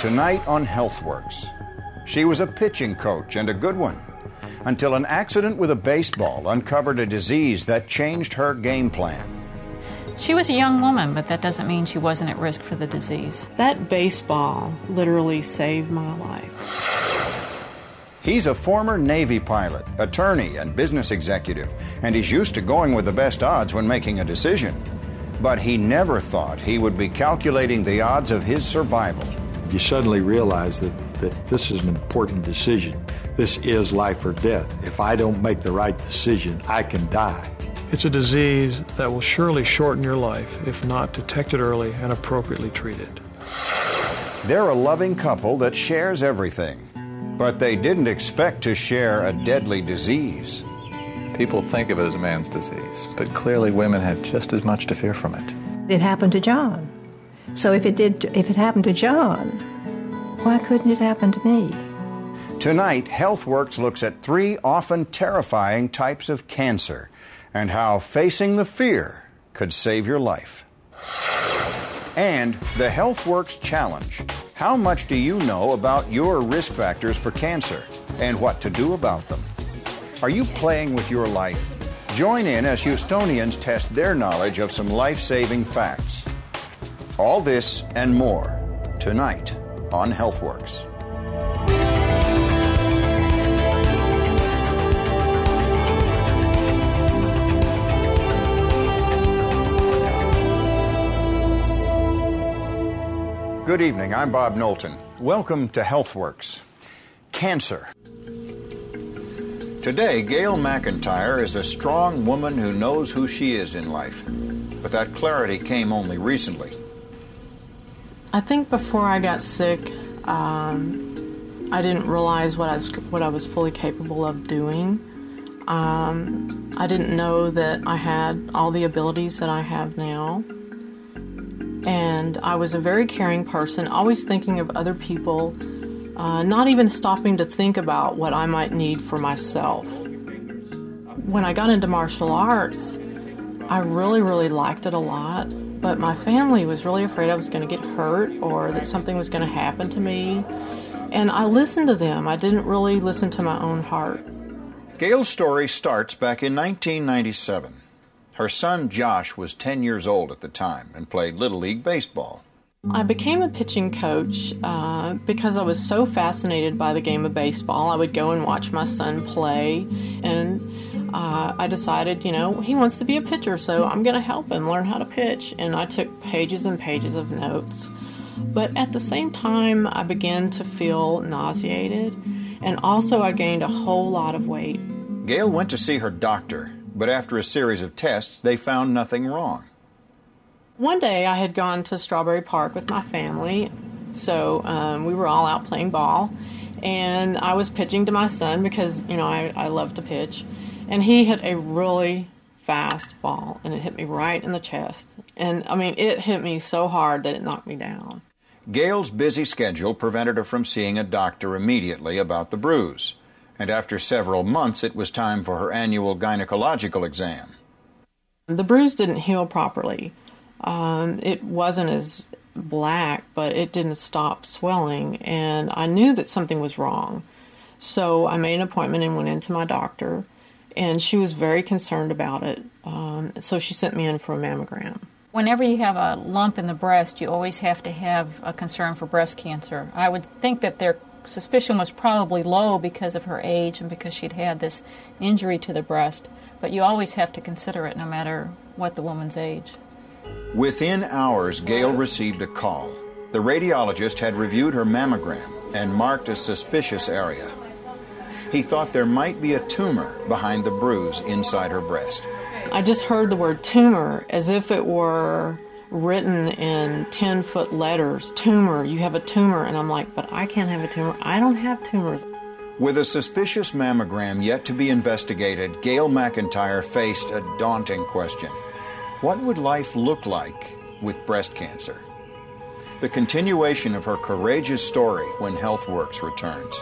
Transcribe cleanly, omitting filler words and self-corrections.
Tonight on Healthworks, she was a pitching coach and a good one, until an accident with a baseball uncovered a disease that changed her game plan. She was a young woman, but that doesn't mean she wasn't at risk for the disease. That baseball literally saved my life. He's a former Navy pilot, attorney, and business executive, and he's used to going with the best odds when making a decision. But he never thought he would be calculating the odds of his survival. You suddenly realize that this is an important decision. This is life or death. If I don't make the right decision, I can die. It's a disease that will surely shorten your life if not detected early and appropriately treated. They're a loving couple that shares everything, but they didn't expect to share a deadly disease. People think of it as a man's disease, but clearly women have just as much to fear from it. It happened to John. So if it happened to John, why couldn't it happen to me? Tonight, Healthworks looks at 3 often terrifying types of cancer and how facing the fear could save your life. And the Healthworks Challenge. How much do you know about your risk factors for cancer and what to do about them? Are you playing with your life? Join in as Houstonians test their knowledge of some life-saving facts. All this and more tonight on Healthworks. Good evening, I'm Bob Knowlton. Welcome to Healthworks. Cancer. Today, Gail McIntyre is a strong woman who knows who she is in life. But that clarity came only recently. I think before I got sick, I didn't realize what I was fully capable of doing. I didn't know that I had all the abilities that I have now. And I was a very caring person, always thinking of other people, not even stopping to think about what I might need for myself. When I got into martial arts, I really liked it a lot, but my family was really afraid I was going to get hurt or that something was going to happen to me. And I listened to them. I didn't really listen to my own heart. Gail's story starts back in 1997. Her son Josh was 10 years old at the time and played Little League baseball. I became a pitching coach because I was so fascinated by the game of baseball. I would go and watch my son play, and I decided, he wants to be a pitcher, so I'm going to help him learn how to pitch. And I took pages and pages of notes. But at the same time, I began to feel nauseated, and also I gained a whole lot of weight. Gail went to see her doctor, but after a series of tests, they found nothing wrong. One day I had gone to Strawberry Park with my family, so we were all out playing ball, and I was pitching to my son because, I love to pitch, and he hit a really fast ball, and it hit me right in the chest. And, it hit me so hard that it knocked me down. Gail's busy schedule prevented her from seeing a doctor immediately about the bruise, and after several months it was time for her annual gynecological exam. The bruise didn't heal properly. It wasn't as black, but it didn't stop swelling, and I knew that something was wrong. So I made an appointment and went into my doctor, and she was very concerned about it, so she sent me in for a mammogram. Whenever you have a lump in the breast, you always have to have a concern for breast cancer. I would think that their suspicion was probably low because of her age and because she'd had this injury to the breast, but you always have to consider it no matter what the woman's age. Within hours, Gail received a call. The radiologist had reviewed her mammogram and marked a suspicious area. He thought there might be a tumor behind the bruise inside her breast. I just heard the word tumor as if it were written in 10-foot letters. Tumor, you have a tumor. And I'm like, but I can't have a tumor. I don't have tumors. With a suspicious mammogram yet to be investigated, Gail McIntyre faced a daunting question. What would life look like with breast cancer? The continuation of her courageous story when Healthworks returns.